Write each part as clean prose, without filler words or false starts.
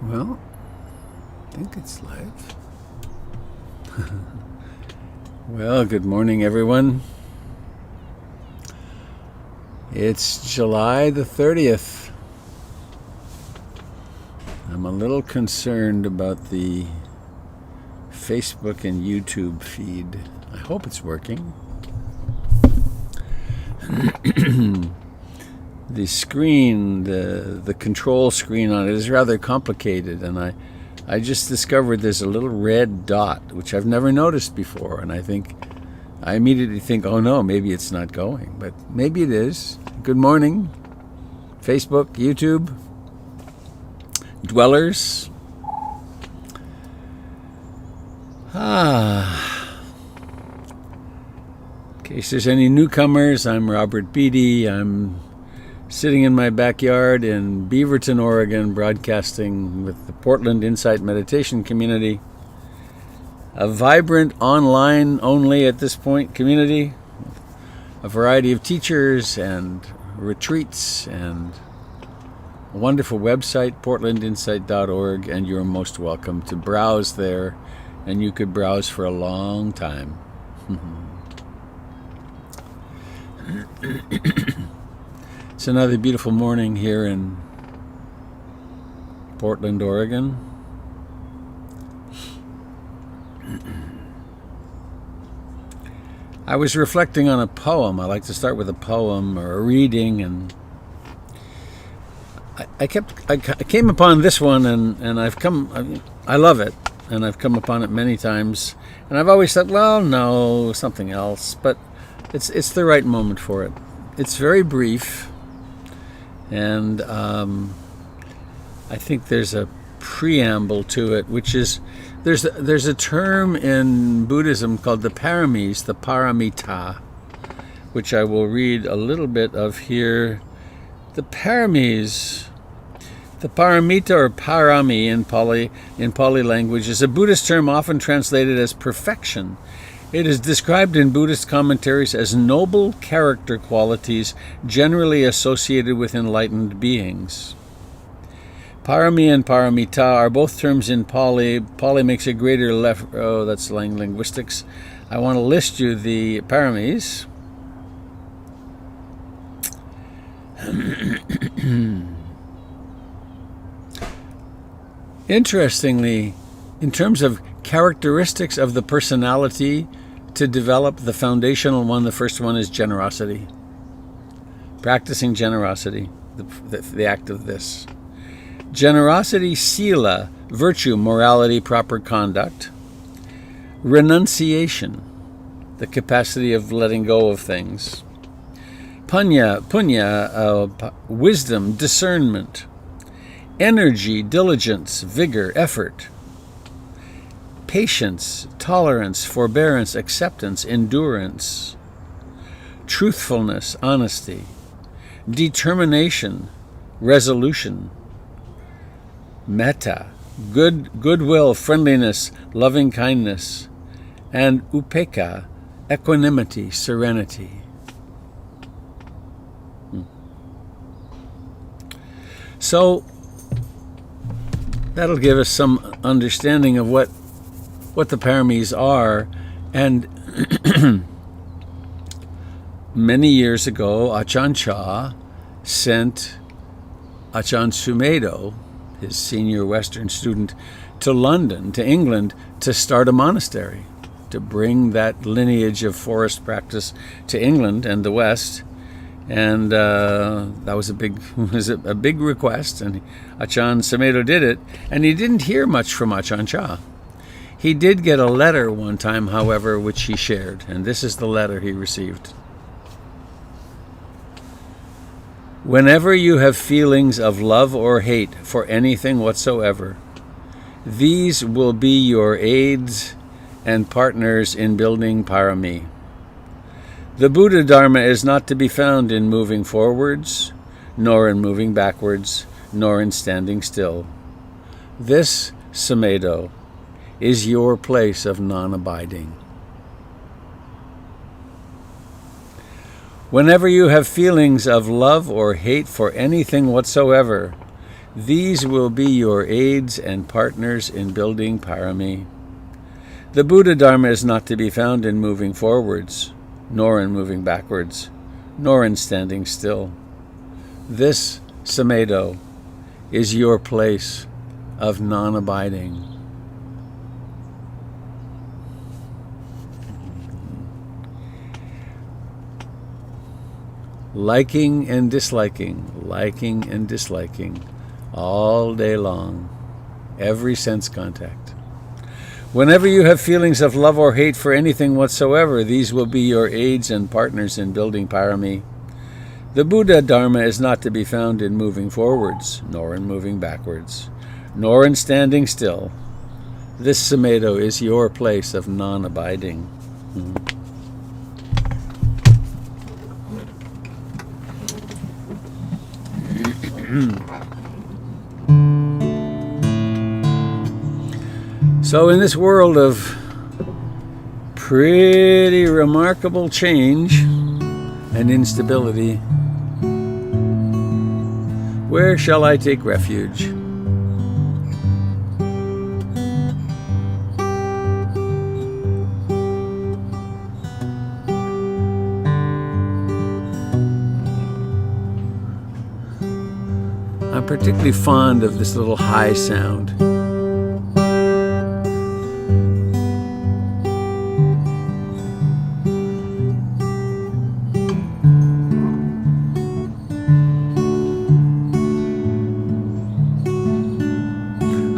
Well, I think it's live. Well, good morning, everyone. It's July the 30th. I'm a little concerned about the Facebook and YouTube feed. I hope it's working. The screen, the control screen on it is rather complicated, and I just discovered there's a little red dot, which I've never noticed before, and I immediately think, oh no, maybe it's not going, but maybe it is. Good morning, Facebook, YouTube, dwellers. In case there's any newcomers, I'm Robert Beatty. I'm sitting in my backyard in Beaverton, Oregon, broadcasting with the Portland Insight Meditation Community, a vibrant online only at this point community, a variety of teachers and retreats and a wonderful website, portlandinsight.org, and you're most welcome to browse there, and you could browse for a long time. It's another beautiful morning here in Portland, Oregon. I was reflecting on a poem. I like to start with a poem or a reading, and I came upon this one, and I love it, and I've come upon it many times, and I've always thought, well, no, something else, but it's the right moment for it. It's very brief. And I think there's a preamble to it, which is there's a term in Buddhism called the paramis, the paramita, which I will read a little bit of here. The paramis, the paramita or parami in Pali language, is a Buddhist term often translated as perfection. It is described in Buddhist commentaries as noble character qualities generally associated with enlightened beings. Parami and paramita are both terms in Pali. Pali makes a greater that's linguistics. I want to list you the paramis. Interestingly, in terms of characteristics of the personality to develop, the foundational one, the first one is generosity. Practicing generosity, the act of this. Generosity, sila, virtue, morality, proper conduct. Renunciation, the capacity of letting go of things. Punya, wisdom, discernment. Energy, diligence, vigor, effort. Patience, tolerance, forbearance, acceptance, endurance. Truthfulness, honesty. Determination, resolution. Metta, goodwill, friendliness, loving kindness. And upekkha, equanimity, serenity. So that'll give us some understanding of what the paramis are. And many years ago, Ajahn Chah sent Ajahn Sumedho, his senior Western student, to London, to England, to start a monastery, to bring that lineage of forest practice to England and the West. And that was a big request, and Ajahn Sumedho did it, and he didn't hear much from Ajahn Chah. He did get a letter one time, however, which he shared, and this is the letter he received. Whenever you have feelings of love or hate for anything whatsoever, these will be your aids and partners in building parami. The Buddha Dharma is not to be found in moving forwards, nor in moving backwards, nor in standing still. This, Sumedho, is your place of non-abiding. Whenever you have feelings of love or hate for anything whatsoever, These will be your aids and partners in building parami. The Buddha Dharma is not to be found in moving forwards, nor in moving backwards, nor in standing still. This Samedo is your place of non-abiding. Liking and disliking, all day long, every sense contact. Whenever you have feelings of love or hate for anything whatsoever, these will be your aids and partners in building parami. The Buddha Dharma is not to be found in moving forwards, nor in moving backwards, nor in standing still. This Samedo is your place of non-abiding. So in this world of pretty remarkable change and instability, where shall I take refuge? I'm particularly fond of this little high sound.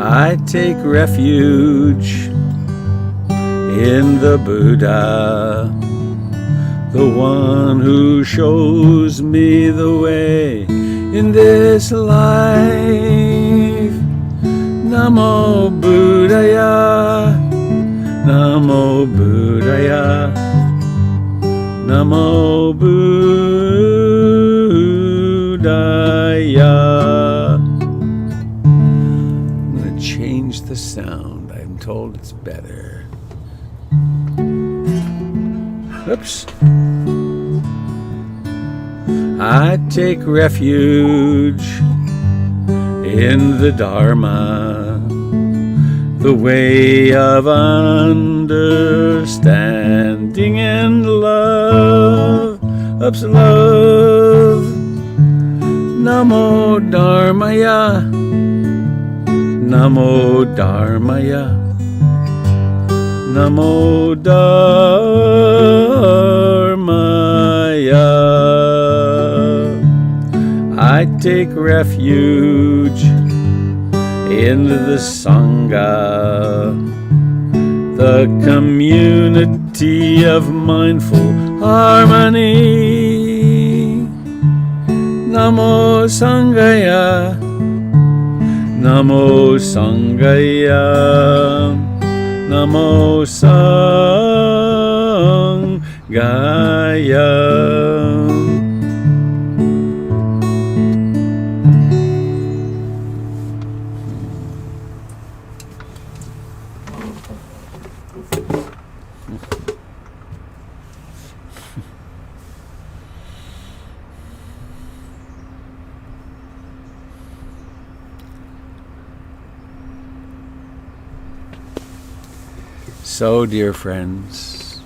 I take refuge in the Buddha, the one who shows me the way in this life. Namo Buddhaya, Namo Buddhaya, Namo Buddhaya. I'm going to change the sound. I'm told it's better. Oops. I take refuge in the Dharma, the way of understanding and love. Ups, love. Namo Dharmaya, Namo Dharmaya, Namo Dharmaya. I take refuge in the Sangha, the community of mindful harmony. Namo Sangaya, Namo Sangaya, Namo Sangaya. So, dear friends,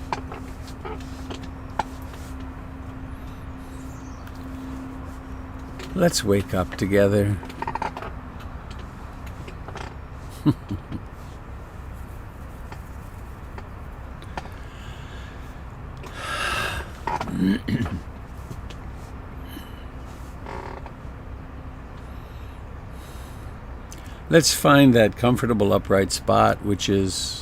let's wake up together. Let's find that comfortable upright spot, which is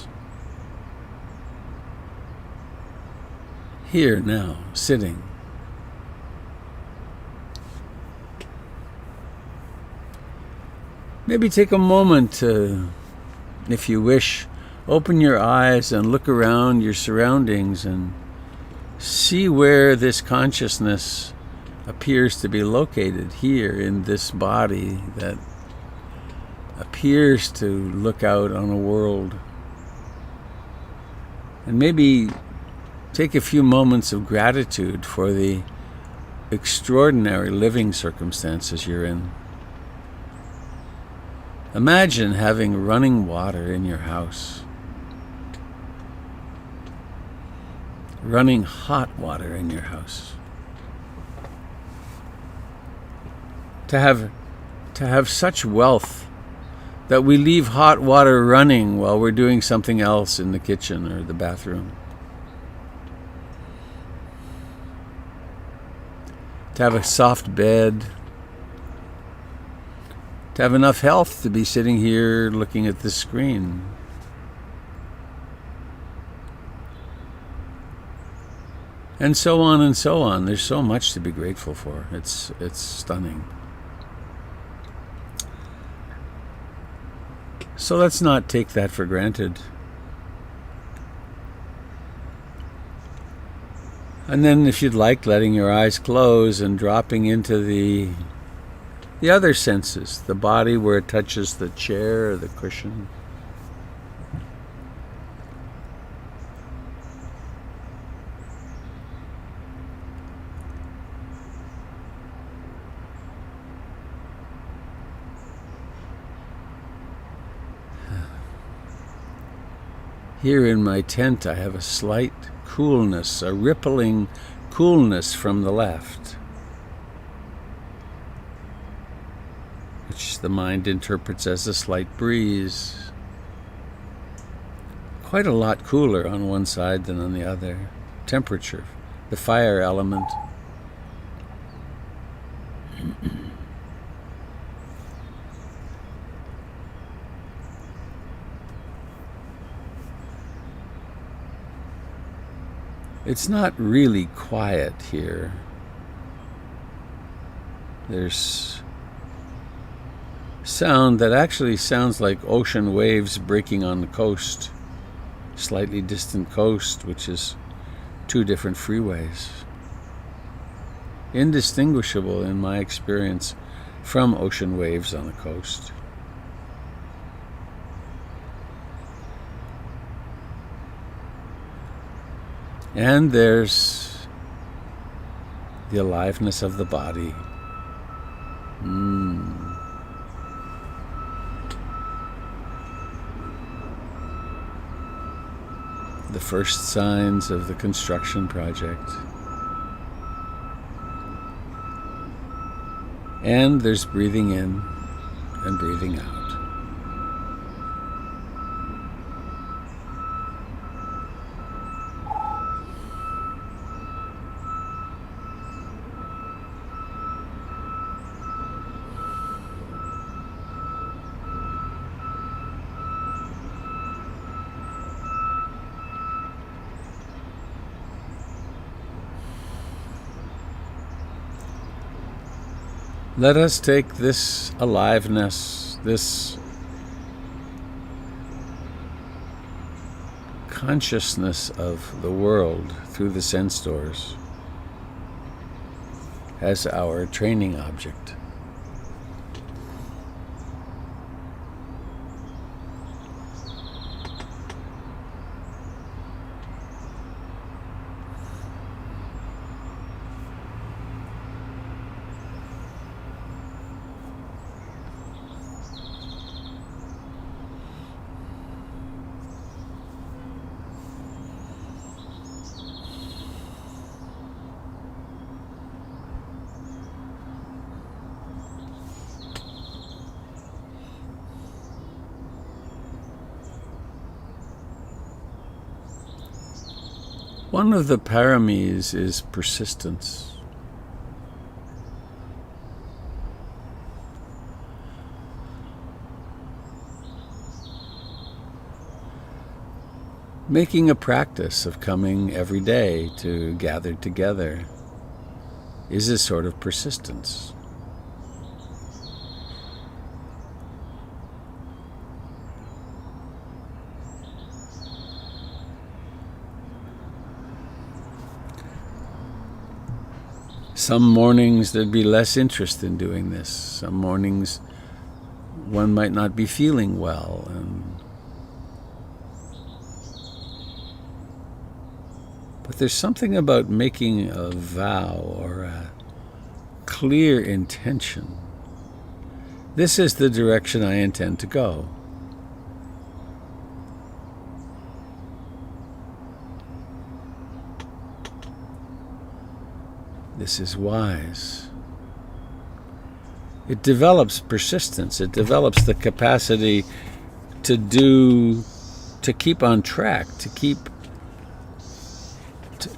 here now, sitting. Maybe take a moment to, if you wish, open your eyes and look around your surroundings and see where this consciousness appears to be located here in this body that appears to look out on a world. And maybe take a few moments of gratitude for the extraordinary living circumstances you're in. Imagine having running water in your house, running hot water in your house. To have such wealth that we leave hot water running while we're doing something else in the kitchen or the bathroom. To have a soft bed. To have enough health to be sitting here looking at the screen. And so on and so on. There's so much to be grateful for. It's stunning. So let's not take that for granted. And then if you'd like, letting your eyes close and dropping into the other senses, the body where it touches the chair or the cushion. Here in my tent, I have a slight coolness, a rippling coolness from the left, which the mind interprets as a slight breeze. Quite a lot cooler on one side than on the other. Temperature, the fire element. It's not really quiet here. There's sound that actually sounds like ocean waves breaking on the coast, slightly distant coast, which is 2 different freeways. Indistinguishable in my experience from ocean waves on the coast. And there's the aliveness of the body. The first signs of the construction project. And there's breathing in and breathing out. Let us take this aliveness, this consciousness of the world through the sense doors as our training object. One of the paramis is persistence. Making a practice of coming every day to gather together is a sort of persistence. Some mornings there'd be less interest in doing this. Some mornings one might not be feeling well, but there's something about making a vow or a clear intention This is the direction I intend to go. This is wise. It develops persistence. It develops the capacity to keep on track,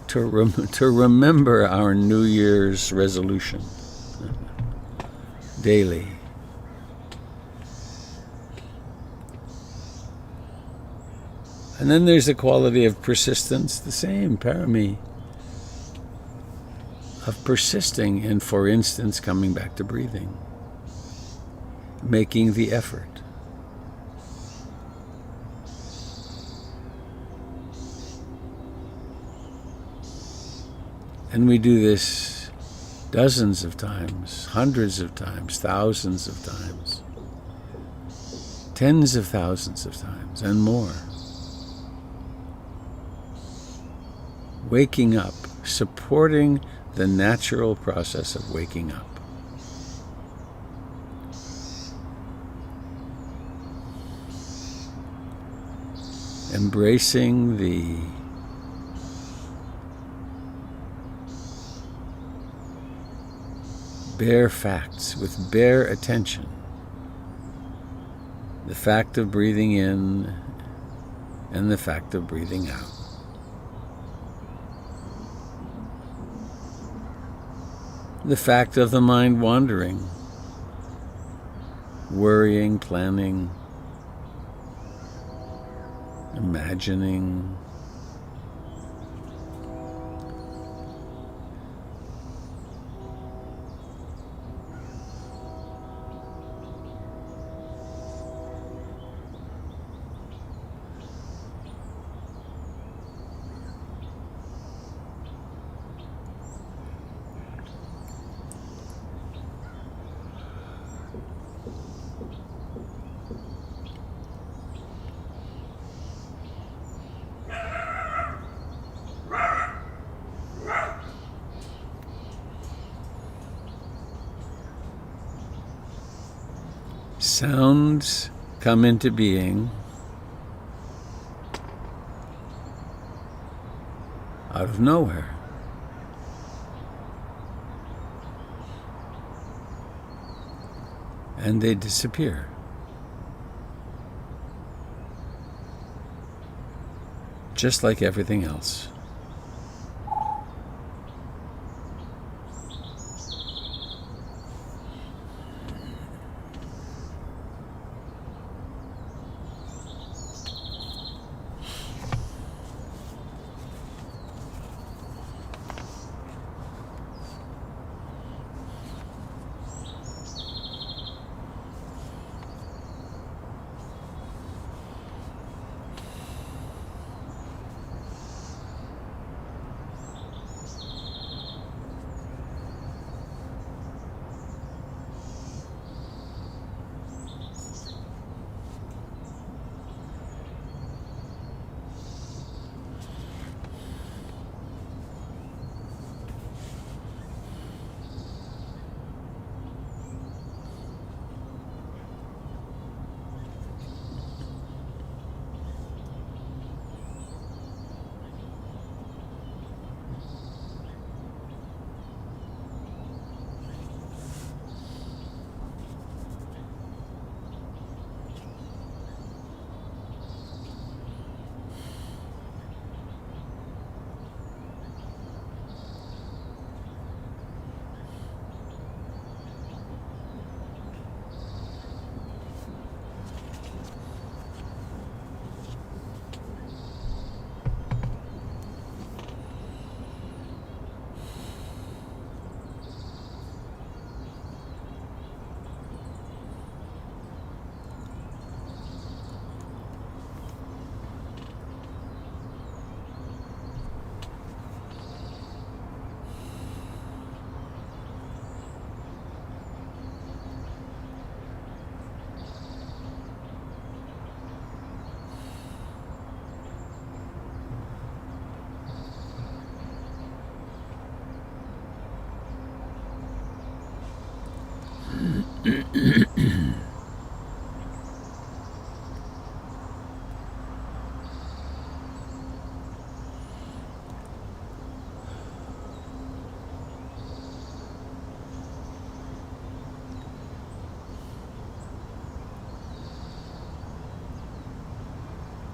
to remember our New Year's resolution daily. And then there's the quality of persistence, the same, parami, of persisting in, for instance, coming back to breathing, making the effort. And we do this dozens of times, hundreds of times, thousands of times, tens of thousands of times, and more. Waking up, supporting the natural process of waking up. Embracing the bare facts with bare attention. The fact of breathing in and the fact of breathing out. The fact of the mind wandering, worrying, planning, imagining. Sounds come into being out of nowhere. And they disappear. Just like everything else.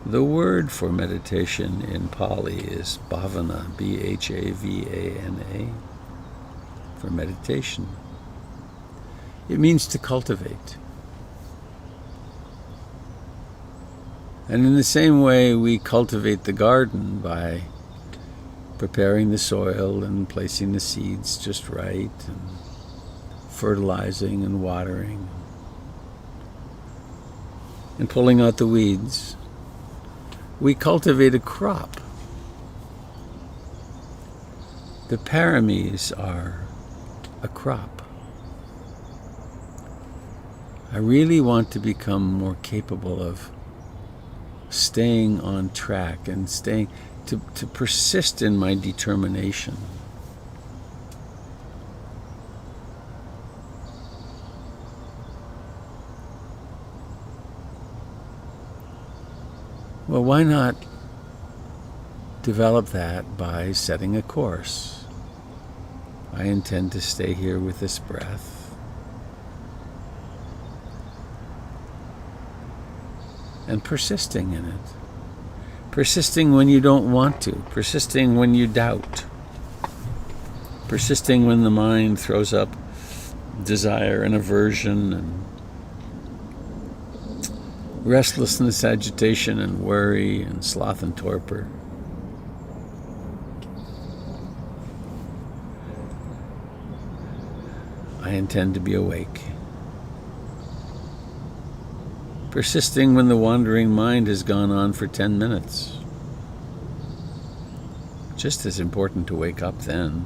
The word for meditation in Pali is bhavana, B-H-A-V-A-N-A, for meditation. It means to cultivate. And in the same way, we cultivate the garden by preparing the soil and placing the seeds just right, and fertilizing and watering, and pulling out the weeds. We cultivate a crop. The paramis are a crop. I really want to become more capable of staying on track and to persist in my determination. Well, why not develop that by setting a course? I intend to stay here with this breath. And persisting in it. Persisting when you don't want to. Persisting when you doubt. Persisting when the mind throws up desire and aversion and restlessness, agitation, and worry, and sloth and torpor. I intend to be awake. Persisting when the wandering mind has gone on for 10 minutes. Just as important to wake up then.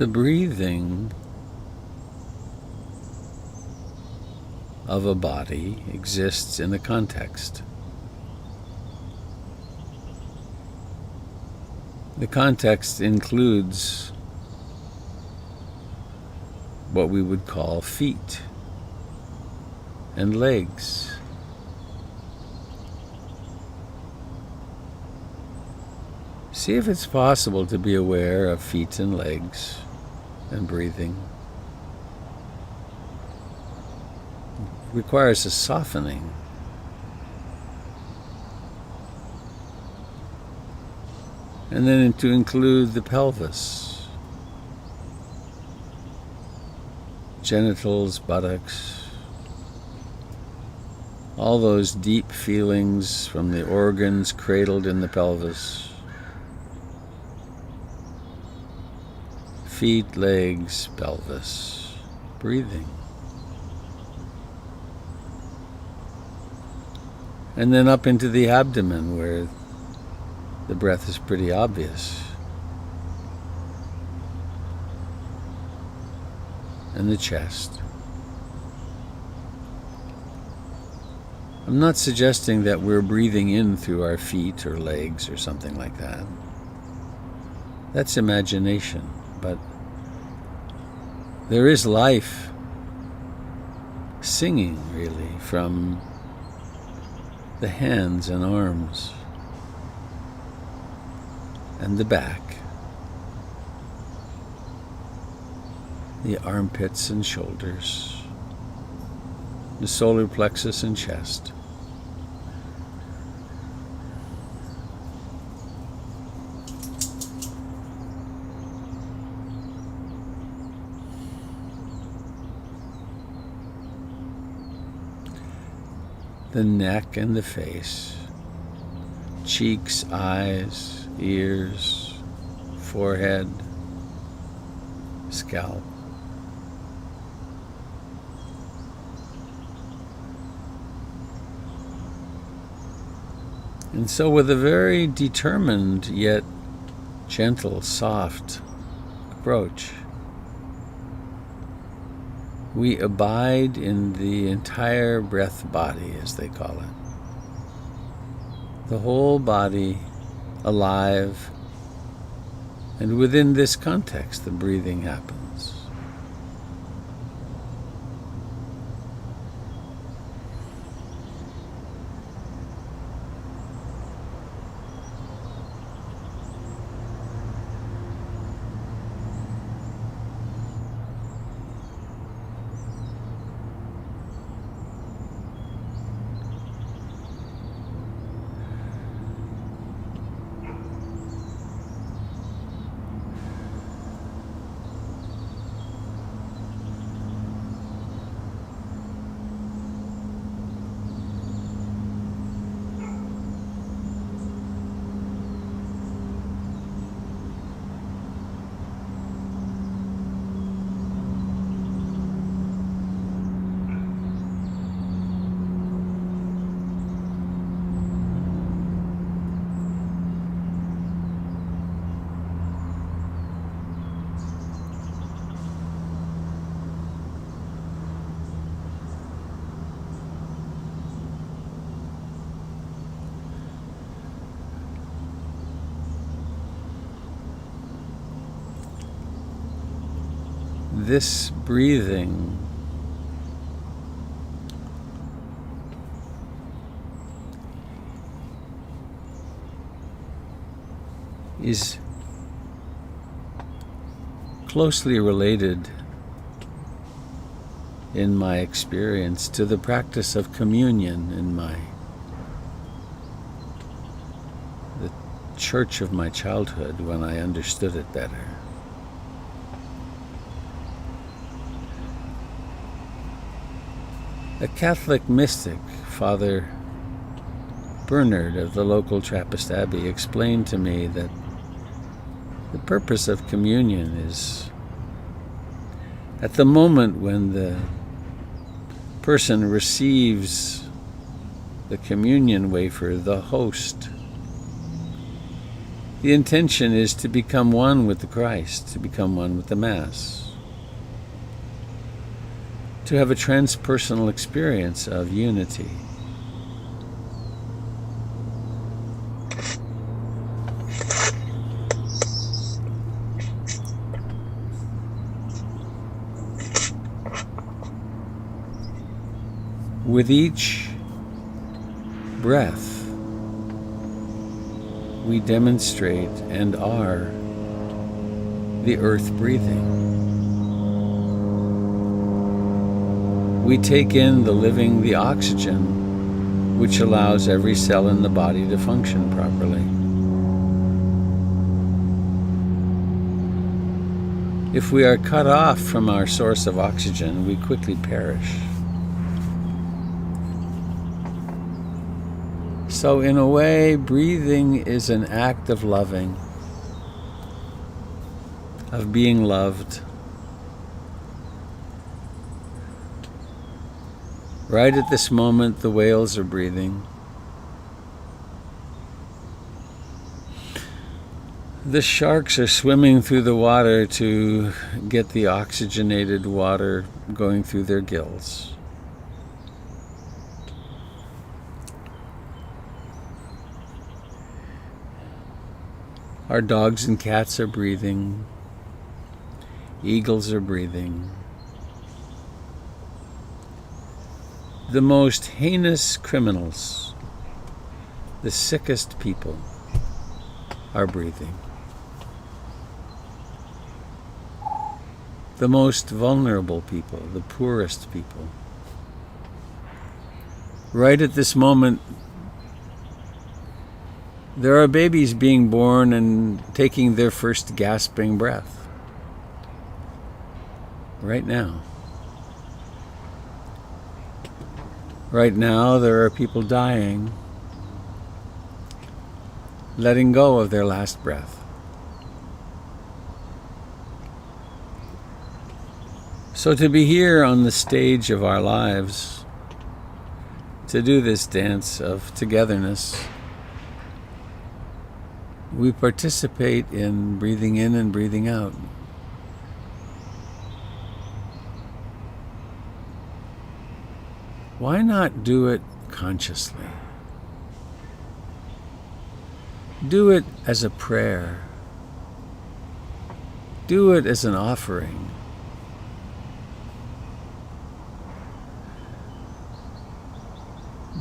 The breathing of a body exists in a context. The context includes what we would call feet and legs. See if it's possible to be aware of feet and legs and breathing. It requires a softening. And then to include the pelvis, genitals, buttocks, all those deep feelings from the organs cradled in the pelvis. Feet, legs, pelvis, breathing. And then up into the abdomen where the breath is pretty obvious. And the chest. I'm not suggesting that we're breathing in through our feet or legs or something like that. That's imagination, but there is life singing, really, from the hands and arms and the back, the armpits and shoulders, the solar plexus and chest. The neck and the face, cheeks, eyes, ears, forehead, scalp. And so with a very determined yet gentle, soft approach, we abide in the entire breath body, as they call it. The whole body alive, and within this context the breathing happens. This breathing is closely related, in my experience, to the practice of communion in the church of my childhood, when I understood it better. A Catholic mystic, Father Bernard of the local Trappist Abbey, explained to me that the purpose of communion is, at the moment when the person receives the communion wafer, the host The intention is to become one with the Christ, to become one with the Mass, to have a transpersonal experience of unity. With each breath, we demonstrate and are the earth breathing. We take in the oxygen, which allows every cell in the body to function properly. If we are cut off from our source of oxygen, we quickly perish. So in a way, breathing is an act of loving, of being loved. Right at this moment, the whales are breathing. The sharks are swimming through the water to get the oxygenated water going through their gills. Our dogs and cats are breathing. Eagles are breathing. The most heinous criminals, the sickest people, are breathing. The most vulnerable people, the poorest people. Right at this moment, there are babies being born and taking their first gasping breath. Right now. Right now, there are people dying, letting go of their last breath. So to be here on the stage of our lives, to do this dance of togetherness, we participate in breathing in and breathing out. Why not do it consciously? Do it as a prayer. Do it as an offering.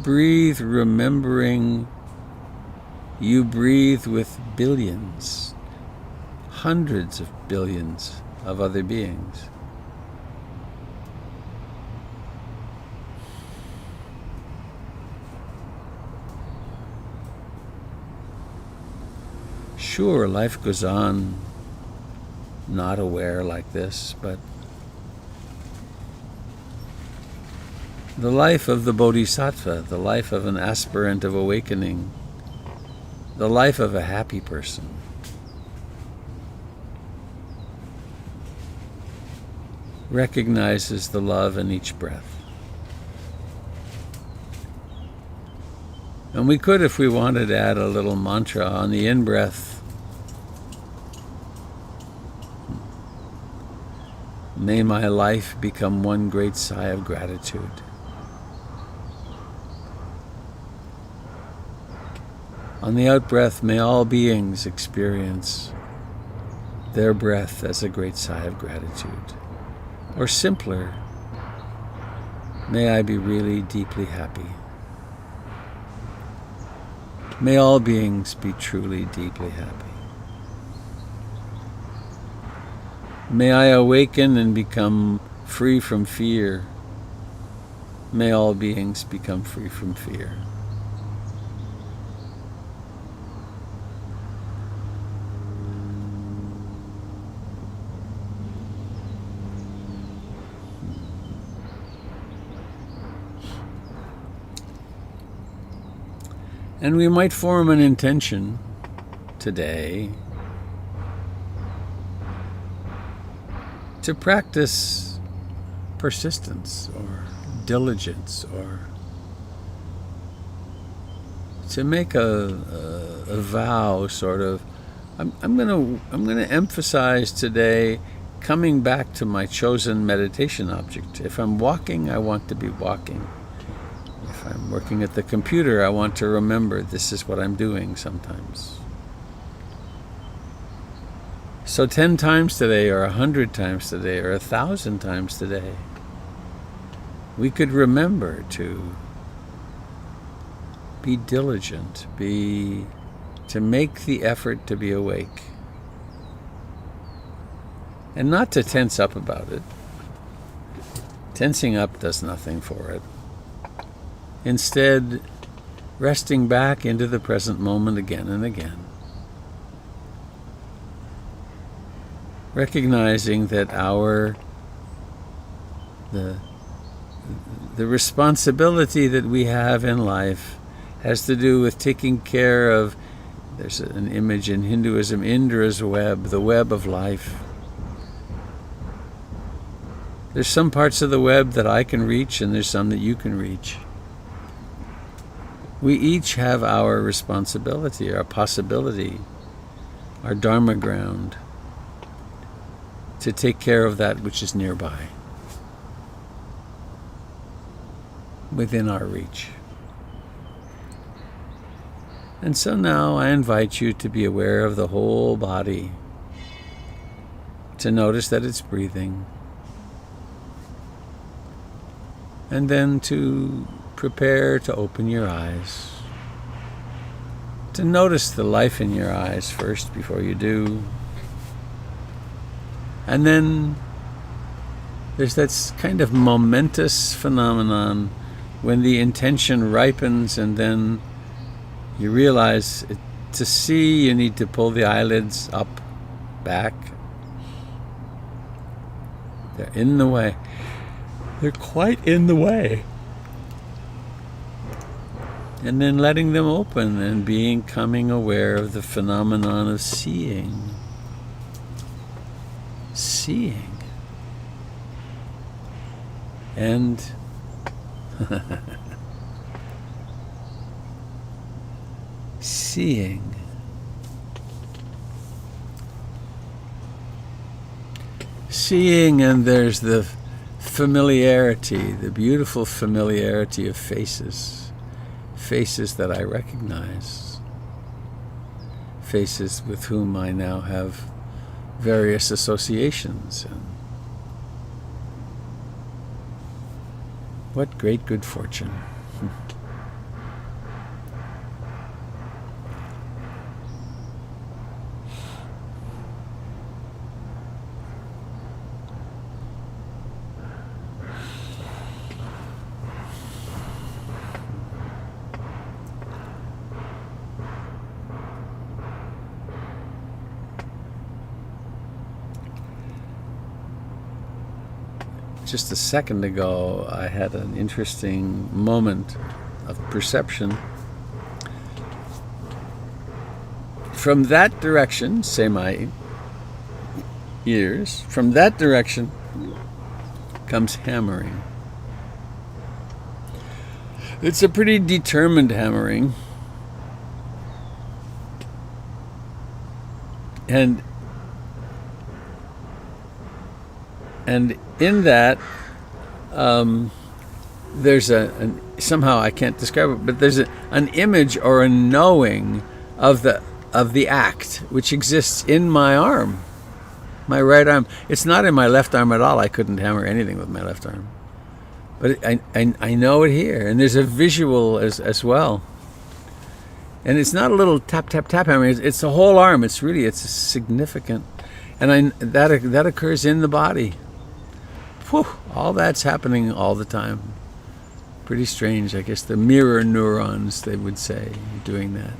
Breathe remembering you breathe with billions, hundreds of billions of other beings. Sure, life goes on not aware like this, but the life of the Bodhisattva, the life of an aspirant of awakening, the life of a happy person, recognizes the love in each breath. And we could, if we wanted, add a little mantra on the in-breath. May my life become one great sigh of gratitude. On the out-breath, may all beings experience their breath as a great sigh of gratitude. Or simpler, may I be really deeply happy. May all beings be truly deeply happy. May I awaken and become free from fear. May all beings become free from fear. And we might form an intention today to practice persistence or diligence, or to make a vow sort of I'm gonna emphasize today coming back to my chosen meditation object. If I'm walking, I want to be walking. If I'm working at the computer, I want to remember this is what I'm doing sometimes. So 10 times today, or 100 times today, or 1,000 times today, we could remember to be diligent, to make the effort to be awake. And not to tense up about it. Tensing up does nothing for it. Instead, resting back into the present moment again and again. Recognizing that the responsibility that we have in life has to do with taking care of, there's an image in Hinduism, Indra's web, the web of life. There's some parts of the web that I can reach, and there's some that you can reach. We each have our responsibility, our possibility, our dharma ground to take care of that which is nearby, within our reach. And so now I invite you to be aware of the whole body, to notice that it's breathing, and then to prepare to open your eyes, to notice the life in your eyes first before you do. And then there's that kind of momentous phenomenon when the intention ripens, and then you realize to see you need to pull the eyelids up, back. They're in the way. They're quite in the way. And then letting them open and becoming aware of the phenomenon of seeing. Seeing. And seeing. Seeing, and there's the familiarity, the beautiful familiarity of faces. Faces that I recognize. Faces with whom I now have various associations. And what great good fortune. Just a second ago, I had an interesting moment of perception. From that direction, say my ears, from that direction comes hammering. It's a pretty determined hammering. And in that, there's somehow I can't describe it, but there's an image or a knowing of the act which exists in my arm, my right arm. It's not in my left arm at all. I couldn't hammer anything with my left arm, but I know it here, and there's a visual as well. And it's not a little tap tap tap hammering. It's the whole arm. It's significant, and that occurs in the body. Whew, all that's happening all the time. Pretty strange. I guess the mirror neurons, they would say, doing that.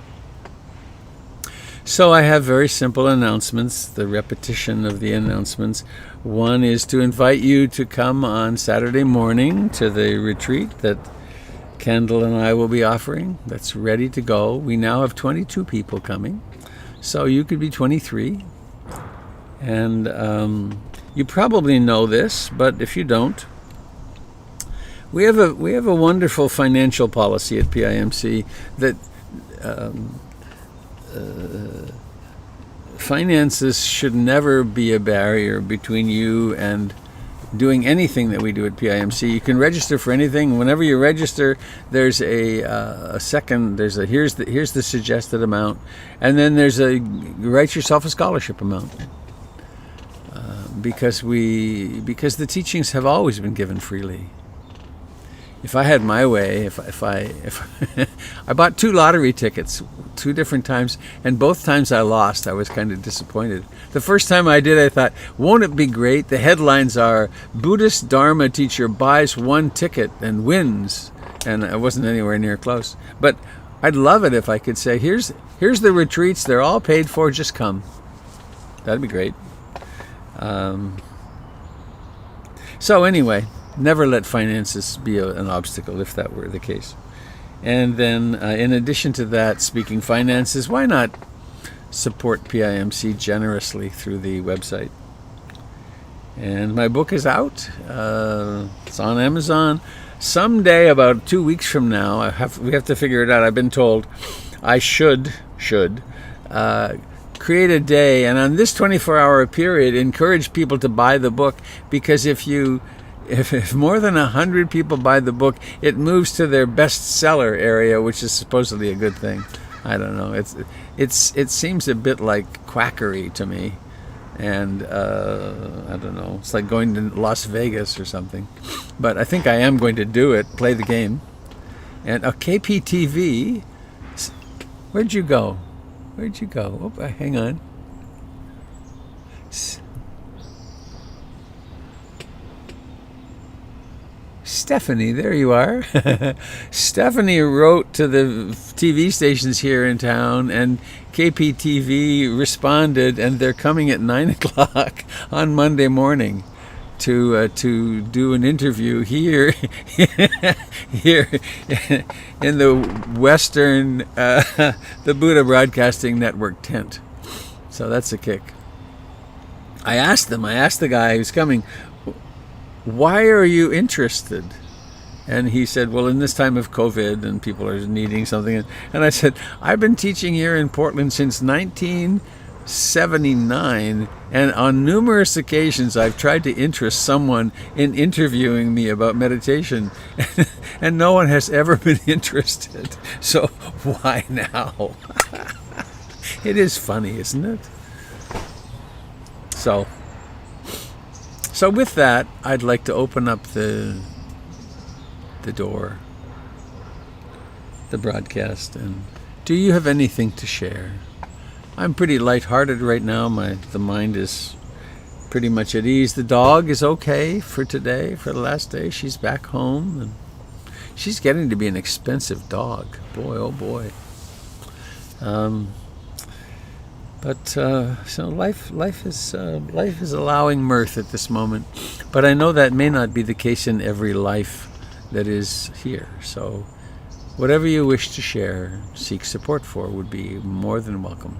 So I have very simple announcements, the repetition of the announcements. One is to invite you to come on Saturday morning to the retreat that Kendall and I will be offering. That's ready to go. We now have 22 people coming, so you could be 23. And you probably know this, but if you don't, we have a wonderful financial policy at PIMC that finances should never be a barrier between you and doing anything that we do at PIMC. You can register for anything. Whenever you register, there's a second. There's a here's the suggested amount, and then there's a write yourself a scholarship amount. Because the teachings have always been given freely. If I had my way, if I I bought 2 lottery tickets 2 different times, and both times I lost. I was kind of disappointed. The first time I did, I thought, won't it be great? The headlines are Buddhist Dharma teacher buys 1 ticket and wins, and I wasn't anywhere near close. But I'd love it if I could say, here's the retreats. They're all paid for. Just come. That'd be great. So anyway, never let finances be an obstacle if that were the case. And then in addition to that, speaking finances, why not support PIMC generously through the website? And my book is out. It's on Amazon. Someday, about 2 weeks from now, we have to figure it out. I've been told I should create a day, and on this 24-hour period, encourage people to buy the book, because if more than 100 people buy the book, it moves to their bestseller area, which is supposedly a good thing. I don't know. It seems a bit like quackery to me, and I don't know. It's like going to Las Vegas or something. But I think I am going to do it. Play the game. And KPTV. Where'd you go? Where'd you go? Oh, hang on. Stephanie, there you are. Stephanie wrote to the TV stations here in town, and KPTV responded, and they're coming at 9 o'clock on Monday morning to do an interview here in the Western the Buddha Broadcasting Network tent. So that's a kick. I asked the guy who's coming, why are you interested? And he said, well, in this time of COVID and people are needing something. And I said, I've been teaching here in Portland since 1979, and on numerous occasions I've tried to interest someone in interviewing me about meditation, and no one has ever been interested. So why now? It is funny, isn't it? So with that, I'd like to open up the door, the broadcast, and do you have anything to share? I'm pretty lighthearted right now. The mind is pretty much at ease. The dog is okay for today, for the last day. She's back home, and she's getting to be an expensive dog. Boy, oh boy. So life is allowing mirth at this moment, but I know that may not be the case in every life that is here. So whatever you wish to share, seek support for, would be more than welcome.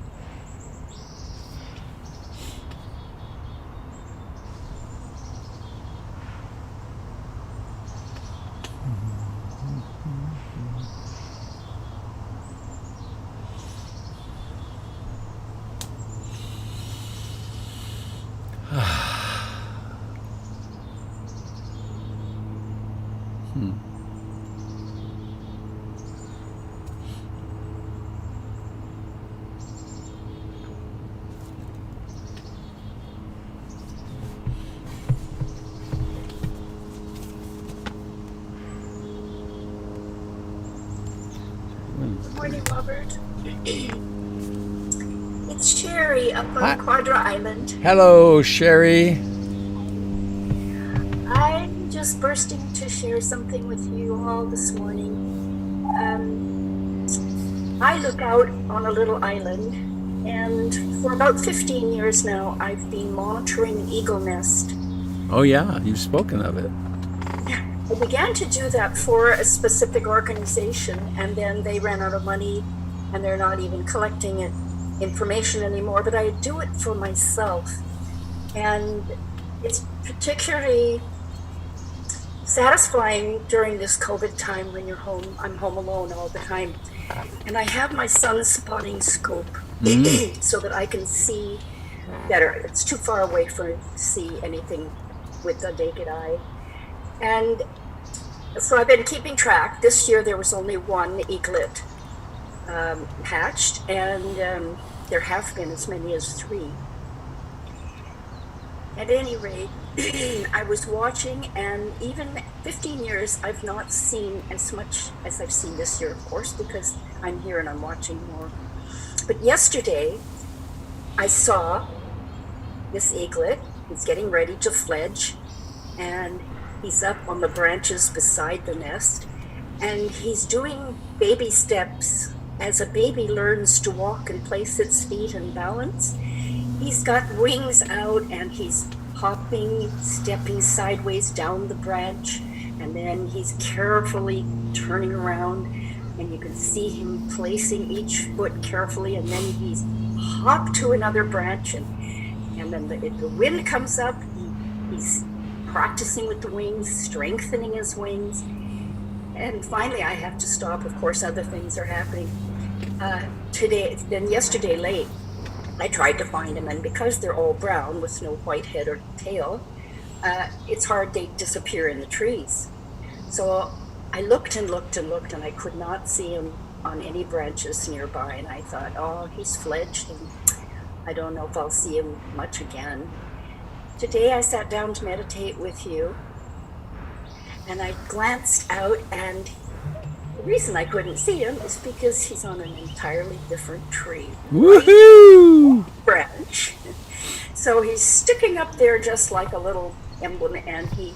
Good morning, Robert. It's Sherry up on Quadra Island. Hello, Sherry. I'm just bursting to share something with you all this morning. I look out on a little island, and for about 15 years now, I've been monitoring eagle nest. Oh yeah, you've spoken of it. I began to do that for a specific organization, and then they ran out of money, and they're not even collecting information anymore, but I do it for myself. And it's particularly satisfying during this COVID time when you're home. I'm home alone all the time. And I have my sun spotting scope. so that I can see better. It's too far away for me to see anything with the naked eye. And so I've been keeping track. This year there was only one eaglet hatched, and there have been as many as three. At any rate, I was watching, and even 15 years, I've not seen as much as I've seen this year, of course, because I'm here and I'm watching more. But yesterday, I saw this eaglet. He's getting ready to fledge, and he's up on the branches beside the nest, and he's doing baby steps as a baby learns to walk and place its feet and balance. He's got wings out, and he's hopping, stepping sideways down the branch, and then he's carefully turning around, and you can see him placing each foot carefully, and then he's hopped to another branch, and then the wind comes up. He's practicing with the wings, strengthening his wings, and finally I have to stop. Of course, other things are happening. Yesterday late, I tried to find them, and because they're all brown with no white head or tail, it's hard. They disappear in the trees. So I looked and looked and looked, and I could not see him on any branches nearby, and I thought, oh, he's fledged, and I don't know if I'll see him much again. Today I sat down to meditate with you, and I glanced out, and the reason I couldn't see him is because he's on an entirely different tree. Woohoo! Branch. So he's sticking up there just like a little emblem, and he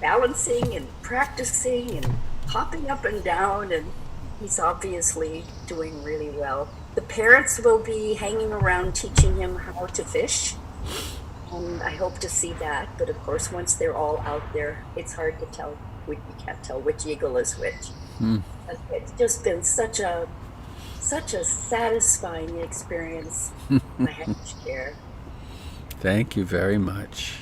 balancing and practicing and hopping up and down, and he's obviously doing really well. The parents will be hanging around teaching him how to fish, and I hope to see that. But of course, once they're all out there, it's hard to tell. You can't tell which eagle is which. It's just been such a satisfying experience. I had to share. Thank you very much.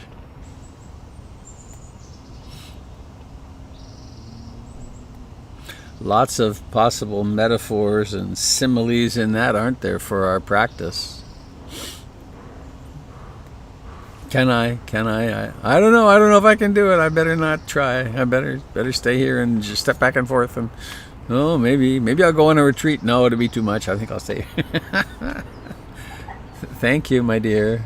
Lots of possible metaphors and similes in that, aren't there, for our practice? Can I? I don't know. I don't know if I can do it. I better not try. I better stay here and just step back and forth. And maybe I'll go on a retreat. No, it'll be too much. I think I'll stay. Thank you, my dear.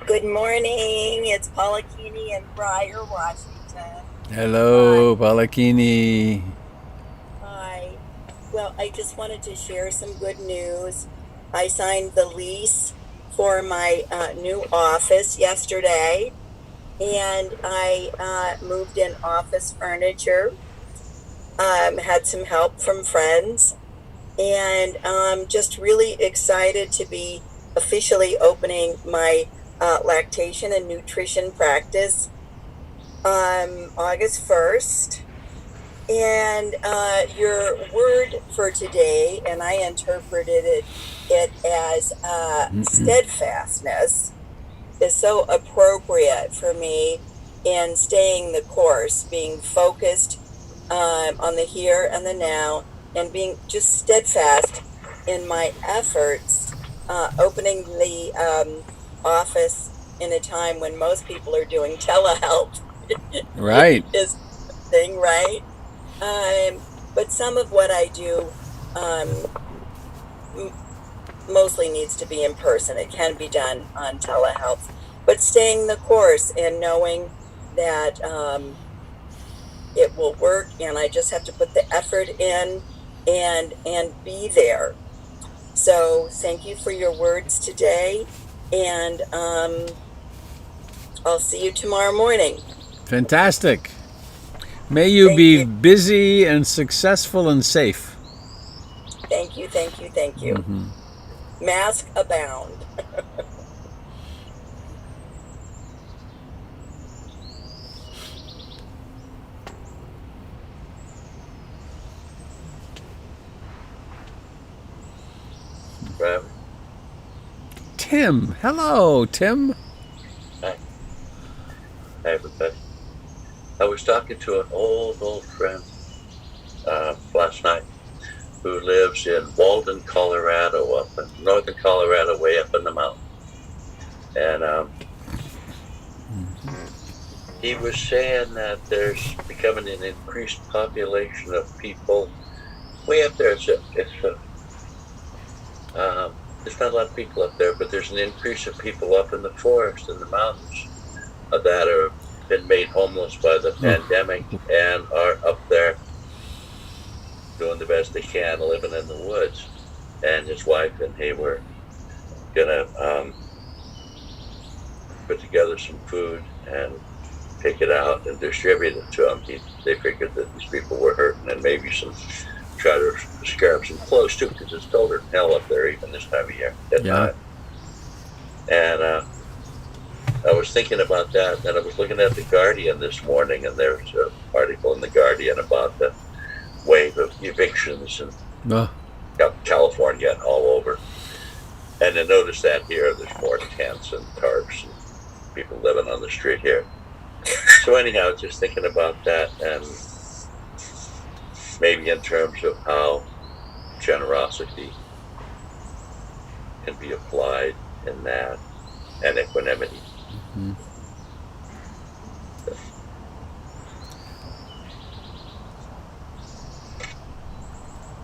Good morning. It's Paula Keeney in Briar, Washington. Hello, Palakini. Hi. Well, I just wanted to share some good news. I signed the lease for my new office yesterday, and I moved in office furniture. Had some help from friends, and I'm just really excited to be officially opening my lactation and nutrition practice August 1st. And your word for today, and I interpreted it as steadfastness, is so appropriate for me in staying the course, being focused on the here and the now, and being just steadfast in my efforts, opening the office in a time when most people are doing telehealth. Right. Is the thing, right? But some of what I do mostly needs to be in person. It can be done on telehealth, but staying the course and knowing that it will work, and I just have to put the effort in and be there. So thank you for your words today, and I'll see you tomorrow morning. Fantastic. May you Thank be you. busy and successful and safe. Thank you, thank you, thank you. Mask abound. Right. Tim. Hello, Tim. Hi. Hi, everybody. I was talking to an old friend last night who lives in Walden, Colorado, up in northern Colorado, way up in the mountain. And he was saying that there's becoming an increased population of people way up there. There's not a lot of people up there, but there's an increase of people up in the forest and the mountains that are been made homeless by the pandemic and are up there doing the best they can, living in the woods. And his wife and he were gonna put together some food and pick it out and distribute it to them. They figured that these people were hurting, and maybe try to scare up some clothes too, because it's colder than hell up there even this time of year at night. And I was thinking about that, and I was looking at the Guardian this morning, and there's an article in the Guardian about the wave of evictions in California and all over. And I noticed that here there's more tents and tarps and people living on the street here. So anyhow, just thinking about that, and maybe in terms of how generosity can be applied in that, and equanimity. Mm-hmm.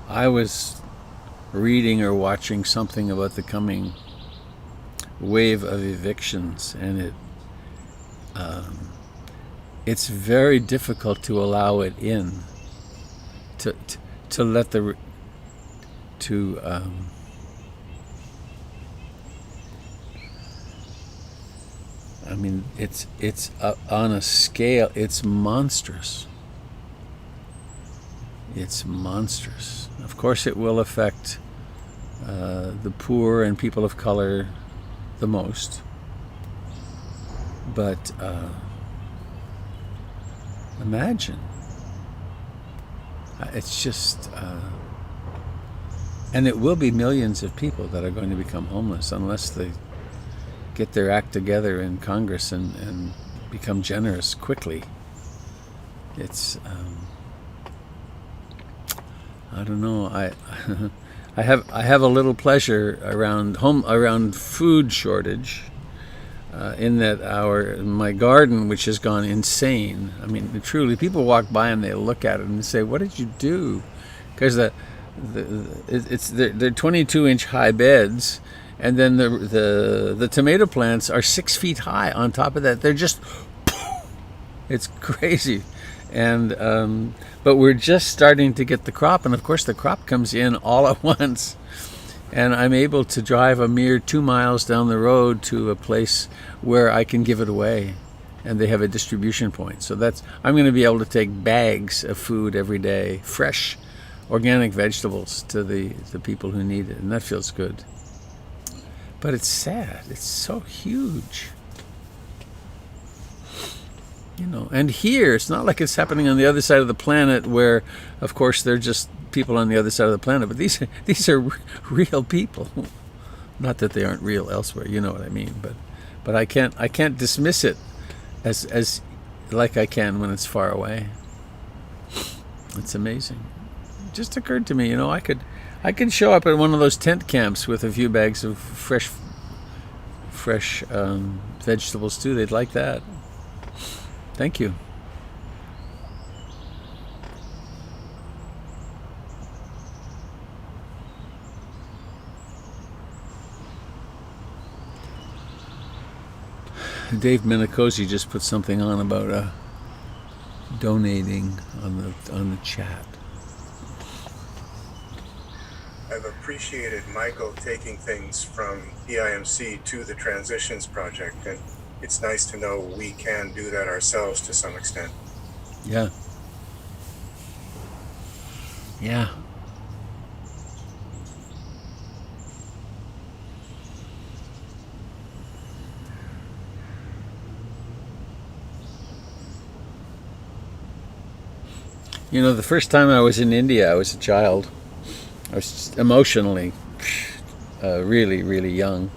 I was reading or watching something about the coming wave of evictions, and it's very difficult to allow it in, to let the I mean, it's on a scale, it's monstrous. It's monstrous. Of course, it will affect the poor and people of color the most. But imagine. It's just... and it will be millions of people that are going to become homeless unless they get their act together in Congress and become generous quickly. It's... I don't know. I have a little pleasure around food shortage, in that my garden, which has gone insane. I mean, truly, people walk by and they look at it and say, "What did you do?" Because they're 22-inch high beds, and then the tomato plants are 6 feet high. On top of that, they're just, it's crazy. And but we're just starting to get the crop, and of course the crop comes in all at once, and I'm able to drive a mere 2 miles down the road to a place where I can give it away, and they have a distribution point. So I'm going to be able to take bags of food every day, fresh organic vegetables, to the people who need it, and that feels good. But it's sad. It's so huge. You know, and here it's not like it's happening on the other side of the planet, where, of course, they're just people on the other side of the planet. But these are real people. Not that they aren't real elsewhere. You know what I mean. But I can't dismiss it as like I can when it's far away. It's amazing. It just occurred to me, you know, I could show up at one of those tent camps with a few bags of fresh vegetables too. They'd like that. Thank you. Dave Minicosi just put something on about donating on the chat. I've appreciated Michael taking things from PIMC to the Transitions Project, and it's nice to know we can do that ourselves to some extent. Yeah. Yeah. You know, the first time I was in India, I was a child. I was just emotionally really, really young.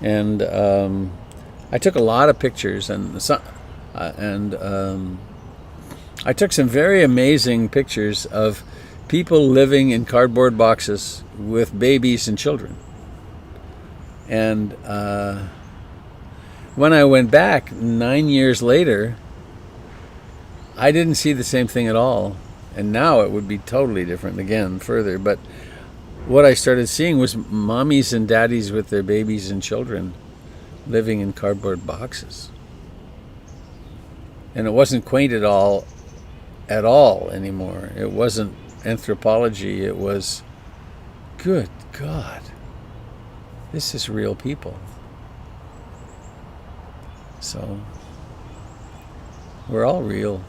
And I took a lot of pictures, and I took some very amazing pictures of people living in cardboard boxes with babies and children. And when I went back 9 years later, I didn't see the same thing at all. And now it would be totally different again further. But what I started seeing was mommies and daddies with their babies and children living in cardboard boxes. And it wasn't quaint at all anymore. It wasn't anthropology. It was, good God, this is real people. So we're all real.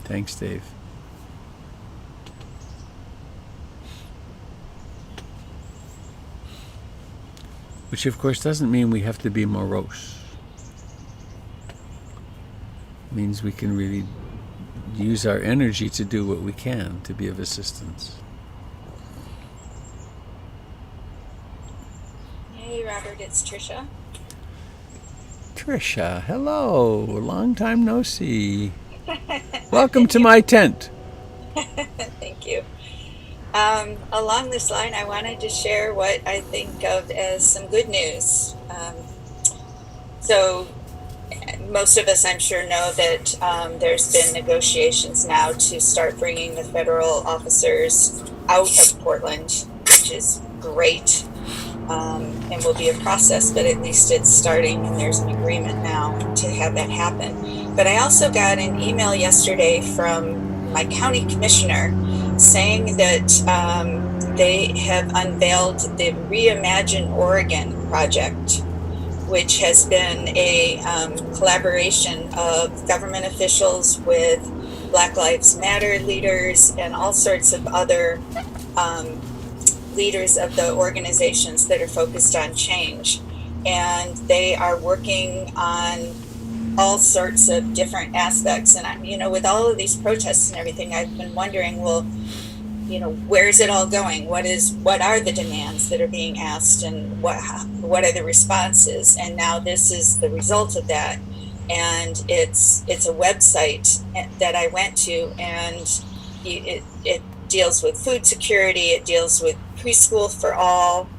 Thanks, Dave. Which, of course, doesn't mean we have to be morose. It means we can really use our energy to do what we can to be of assistance. Hey, Robert, it's Trisha. Trisha, hello. Long time no see. Welcome to my tent. Thank you. Along this line, I wanted to share what I think of as some good news. So most of us, I'm sure, know that there's been negotiations now to start bringing the federal officers out of Portland, which is great, and will be a process, but at least it's starting, and there's an agreement now to have that happen. But I also got an email yesterday from my county commissioner saying that they have unveiled the Reimagine Oregon project, which has been a collaboration of government officials with Black Lives Matter leaders and all sorts of other leaders of the organizations that are focused on change. And they are working on all sorts of different aspects. And you know, with all of these protests and everything, I've been wondering, well, you know, where is it all going? What are the demands that are being asked, and what are the responses? And now this is the result of that. And it's a website that I went to, and it deals with food security, it deals with preschool for all,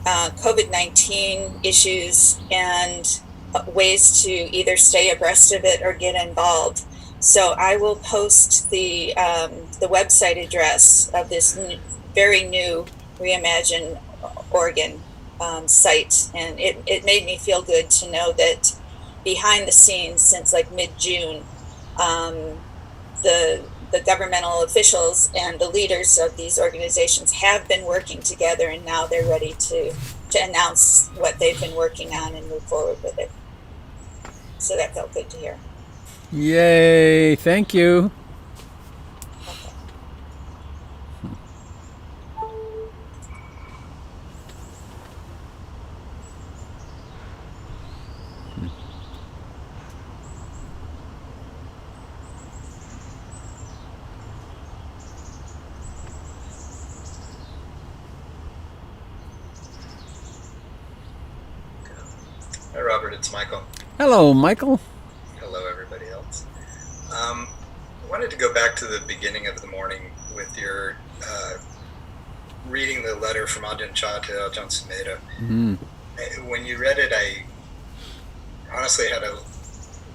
COVID-19 issues, and ways to either stay abreast of it or get involved. So I will post the website address of this very new Reimagine Oregon site, and it made me feel good to know that behind the scenes, since like mid-June, the governmental officials and the leaders of these organizations have been working together, and now they're ready to announce what they've been working on and move forward with it. So that felt good to hear. Yay, thank you. Robert. It's Michael. Hello, Michael. Hello, everybody else. I wanted to go back to the beginning of the morning with your reading the letter from Ajahn Chah to Ajahn Sumedho. Mm. When you read it, I honestly had a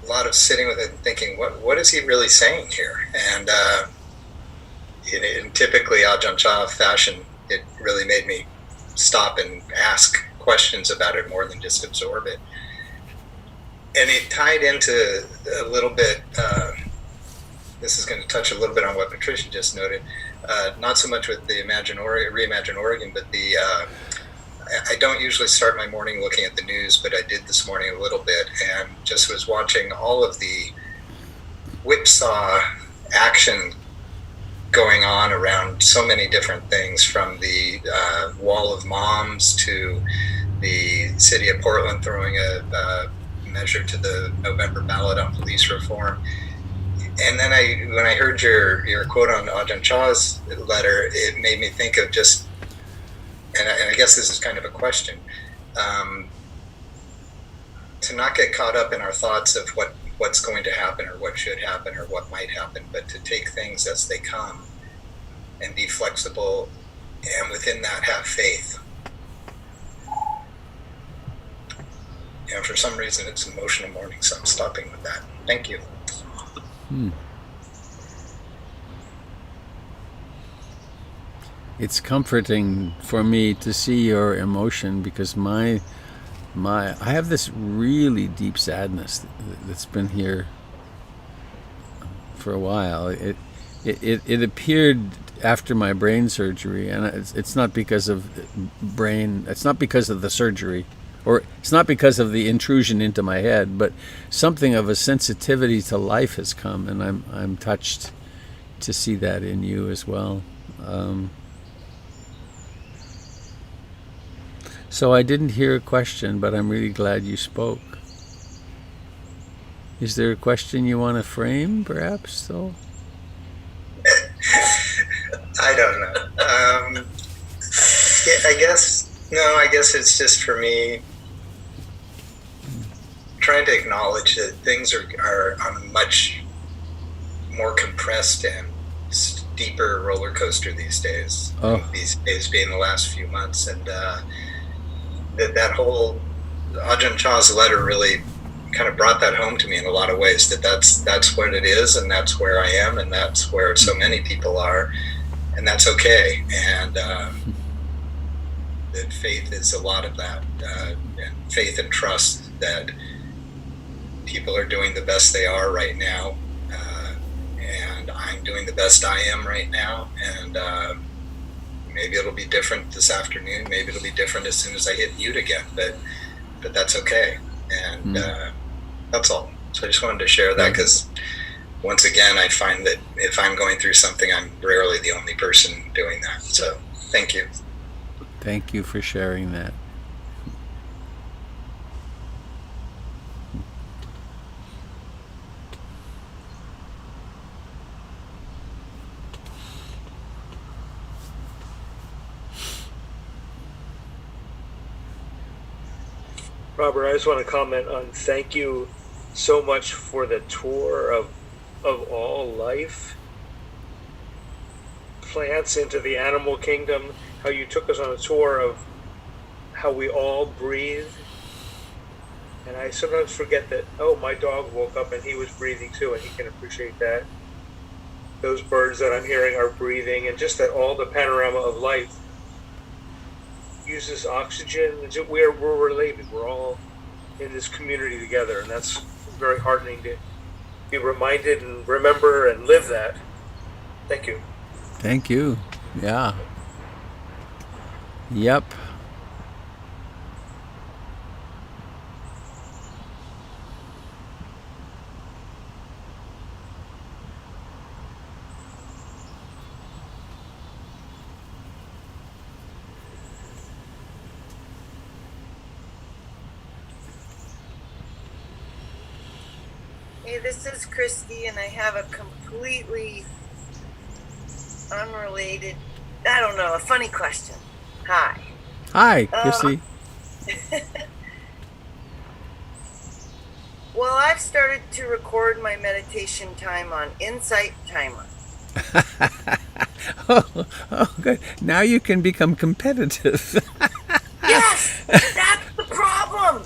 lot of sitting with it and thinking, what is he really saying here? And in typically Ajahn Chah fashion, it really made me stop and ask questions about it more than just absorb it. And it tied into a little bit, this is going to touch a little bit on what Patricia just noted, not so much with the Reimagine Oregon, but I don't usually start my morning looking at the news, but I did this morning a little bit, and just was watching all of the whipsaw action going on around so many different things, from the wall of moms to the city of Portland throwing a measure to the November ballot on police reform. And then when I heard your quote on Ajahn Chah's letter, it made me think of just, and I guess this is kind of a question, to not get caught up in our thoughts of what's going to happen or what should happen or what might happen, but to take things as they come and be flexible, and within that have faith. And for some reason it's an emotional morning, so I'm stopping with that. Thank you. It's comforting for me to see your emotion, because I have this really deep sadness that's been here for a while. It appeared after my brain surgery, and it's not because of it's not because of the surgery, or it's not because of the intrusion into my head, but something of a sensitivity to life has come, and I'm touched to see that in you as well. So I didn't hear a question, but I'm really glad you spoke. Is there a question you want to frame, perhaps, though? I don't know. I guess it's just for me trying to acknowledge that things are on a much more compressed and steeper roller coaster these days. Oh. These days being the last few months, and that whole Ajahn Chah's letter really kind of brought that home to me in a lot of ways, that's what it is, and that's where I am, and that's where so many people are, and that's okay. And that faith is a lot of that, and faith and trust that people are doing the best they are right now, and I'm doing the best I am right now, and maybe it'll be different this afternoon, maybe it'll be different as soon as I hit mute again, but that's okay. And that's all. So I just wanted to share that, because once again, I find that if I'm going through something, I'm rarely the only person doing that. So thank you. Thank you for sharing that. Robert, I just want to comment on thank you so much for the tour of all life, plants into the animal kingdom, how you took us on a tour of how we all breathe. And I sometimes forget that, my dog woke up and he was breathing too, and he can appreciate that. Those birds that I'm hearing are breathing, and just that all the panorama of life uses oxygen. We're related. We're all in this community together, and that's very heartening to be reminded and remember and live that. Thank you. Thank you. Yeah. Yep. Hey, this is Christy, and I have a completely unrelated, a funny question. Hi. Hi, Chrissy. Well, I've started to record my meditation time on Insight Timer. Oh, good. Now you can become competitive. Yes, that's the problem.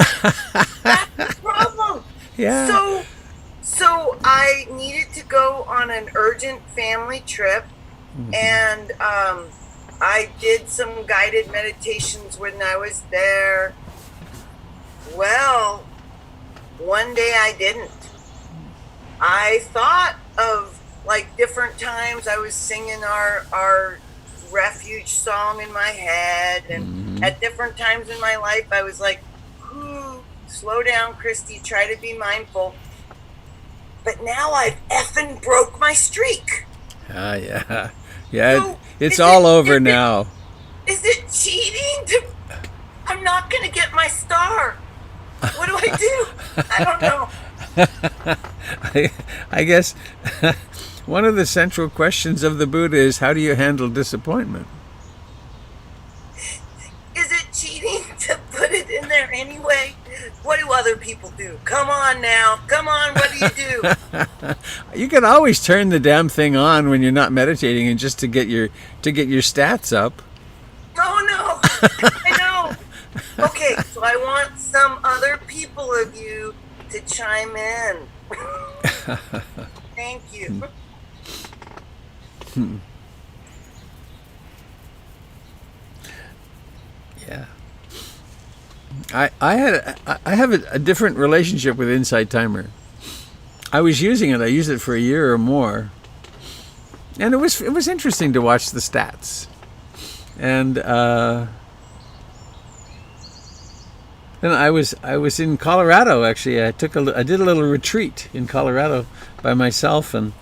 That's the problem. Yeah. So I needed to go on an urgent family trip, and I did some guided meditations when I was there. Well, one day I didn't. I thought of like different times I was singing our refuge song in my head, and at different times in my life I was like, "Ooh, slow down, Christy, try to be mindful." But now I've effing broke my streak. Yeah. So, It's is all it- over is it- now. Is it cheating? I'm not gonna get my star. What do I do? I don't know. I guess one of the central questions of the Buddha is, how do you handle disappointment? Is it cheating to put it in there anyway? What do other people do? Come on now. Come on, what do you do? You can always turn the damn thing on when you're not meditating, and just to get your stats up. Oh no. I know. Okay, so I want some other people of you to chime in. Thank you. Yeah. I have a different relationship with Insight Timer. I was using it. I used it for a year or more, and it was interesting to watch the stats. And then I was in Colorado, actually. I did a little retreat in Colorado by myself, and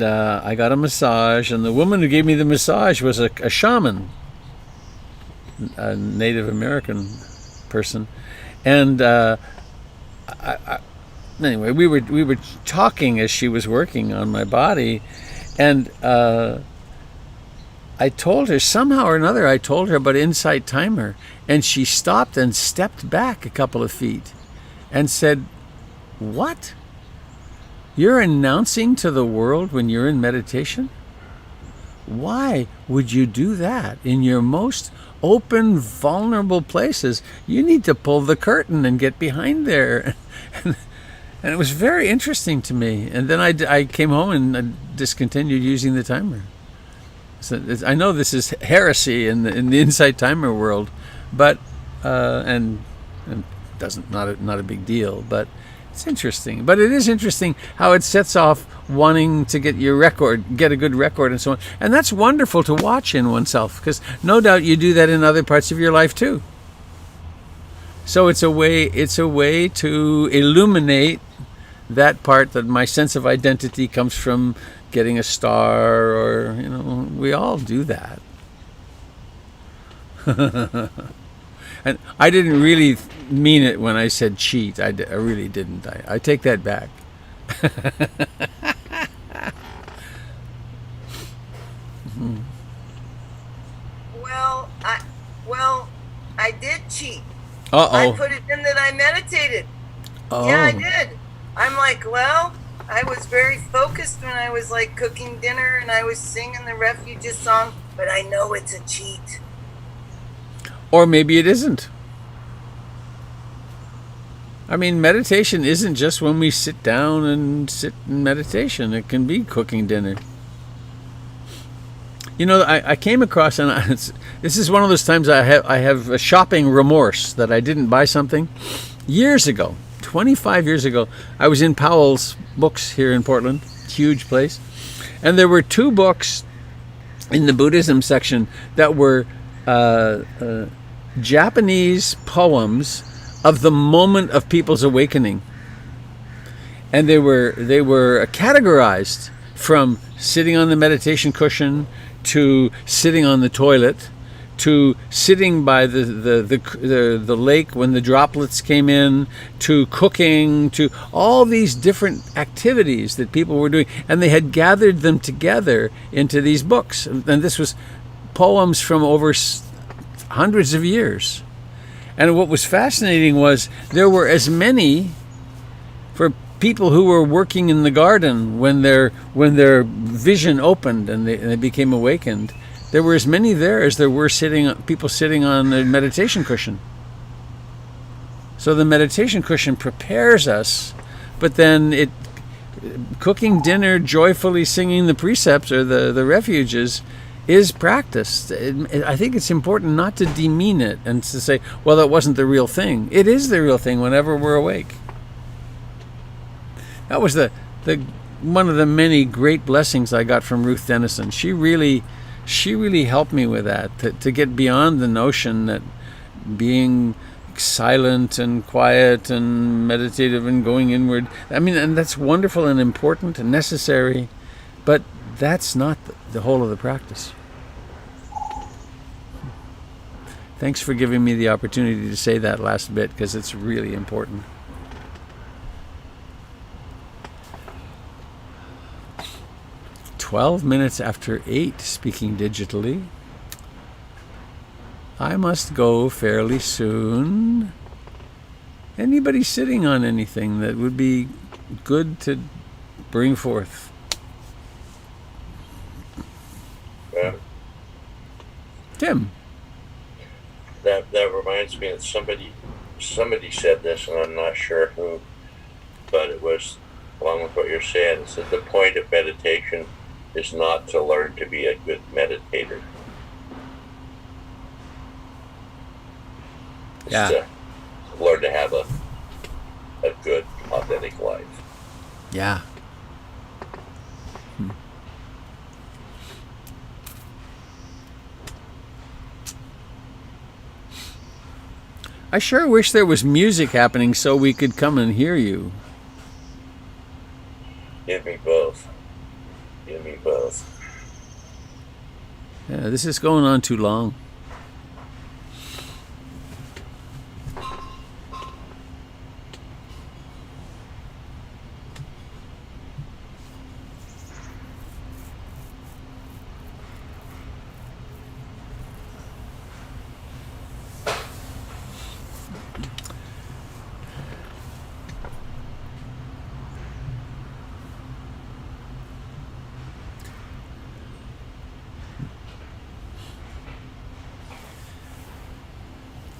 I got a massage, and the woman who gave me the massage was a shaman, a Native American person, and anyway, we were talking as she was working on my body, and I told her, somehow or another, I told her about Insight Timer, and she stopped and stepped back a couple of feet and said, "What? You're announcing to the world when you're in meditation? Why would you do that in your most open, vulnerable places? You need to pull the curtain and get behind there." And it was very interesting to me. And then I came home and discontinued using the timer. So I know this is heresy in the Insight Timer world, but and not a big deal, but it's interesting. But it is interesting how it sets off wanting to get a good record, and so on. And that's wonderful to watch in oneself, because no doubt you do that in other parts of your life too. So it's a way to illuminate that part that my sense of identity comes from getting a star, or we all do that. And I didn't really mean it when I said cheat. I really didn't. I take that back. I did cheat. Uh-oh. I put it in that I meditated. Oh. Yeah, I did. I'm like, well, I was very focused when I was like cooking dinner and I was singing the Refuges song, but I know it's a cheat. Or maybe it isn't. I mean, meditation isn't just when we sit down and sit in meditation. It can be cooking dinner. I came across, and this is one of those times I have a shopping remorse that I didn't buy something. Years ago, 25 years ago, I was in Powell's Books here in Portland, huge place, and there were two books in the Buddhism section that were Japanese poems of the moment of people's awakening, and they were categorized from sitting on the meditation cushion, to sitting on the toilet, to sitting by the lake when the droplets came in, to cooking, to all these different activities that people were doing, and they had gathered them together into these books. And this was poems from over hundreds of years. And what was fascinating was there were as many for people who were working in the garden when their vision opened and they became awakened. There were as many there as there were people sitting on the meditation cushion. So the meditation cushion prepares us, but then cooking dinner, joyfully singing the precepts or the refuges is practiced. I think it's important not to demean it and to say, well, that wasn't the real thing. It is the real thing whenever we're awake. That was the one of the many great blessings I got from Ruth Denison. She really helped me with that, to get beyond the notion that being silent and quiet and meditative and going inward, I mean, and that's wonderful and important and necessary, but that's not the whole of the practice. Thanks for giving me the opportunity to say that last bit, because it's really important. "12 minutes after 8, speaking digitally. I must go fairly soon. Anybody sitting on anything that would be good to bring forth?" Tim. That reminds me that somebody said this, and I'm not sure who, but it was along with what you're saying. It said the point of meditation is not to learn to be a good meditator. It's to learn to have a good, authentic life. Yeah. I sure wish there was music happening so we could come and hear you. Give me both. Give me both. Yeah, this is going on too long.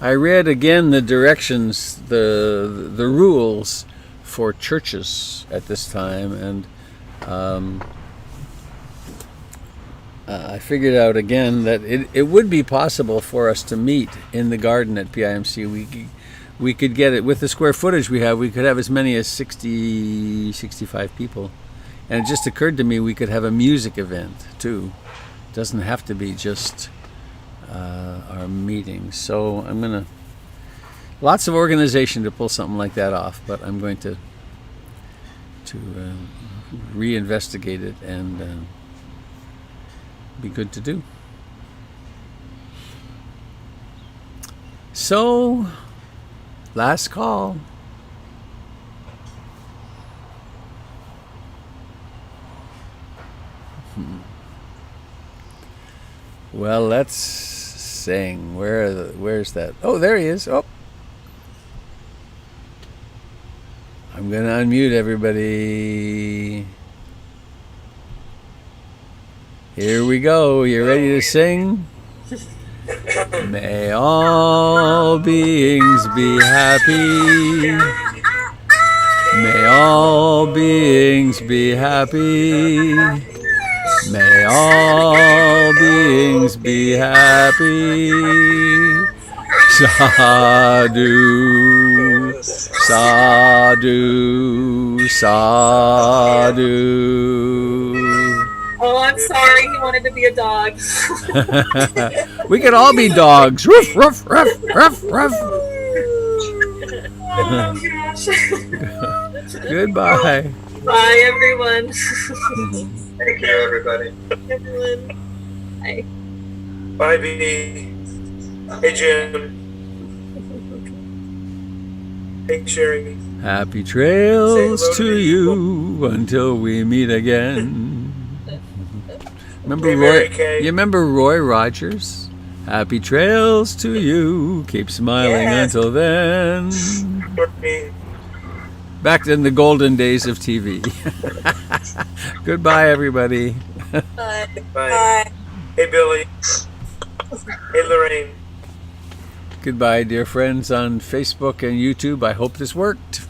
I read again the directions, the rules for churches at this time, and I figured out again that it would be possible for us to meet in the garden at PIMC. We could get it with the square footage we have. We could have as many as 65 people, and it just occurred to me we could have a music event too. It doesn't have to be just our meetings. So I'm gonna, lots of organization to pull something like that off, but I'm going to reinvestigate it and be good to do. So, last call. Well, let's sing. Where's that? Oh, there he is. Oh. I'm going to unmute everybody. Here we go. You ready to sing? May all beings be happy. May all beings be happy. May all beings be happy. Sadhu, sadhu, sadhu. Oh, I'm sorry. He wanted to be a dog. We could all be dogs. Ruff, ruff, ruff, ruff, ruff. Oh, gosh. Goodbye. Bye, everyone. Take care, everybody. Everyone. Bye. Bye, B. Hey, Jim. Hey, Sherry. Happy trails to you until we meet again. Remember Hey, Roy? Mary Kay. You remember Roy Rogers? Happy trails to you. Keep smiling Yes. until then. Courtney, Back in the golden days of TV. Goodbye, everybody. bye. Bye. Hey, Billy. Hey, Lorraine. Goodbye, dear friends on Facebook and YouTube. I hope this worked.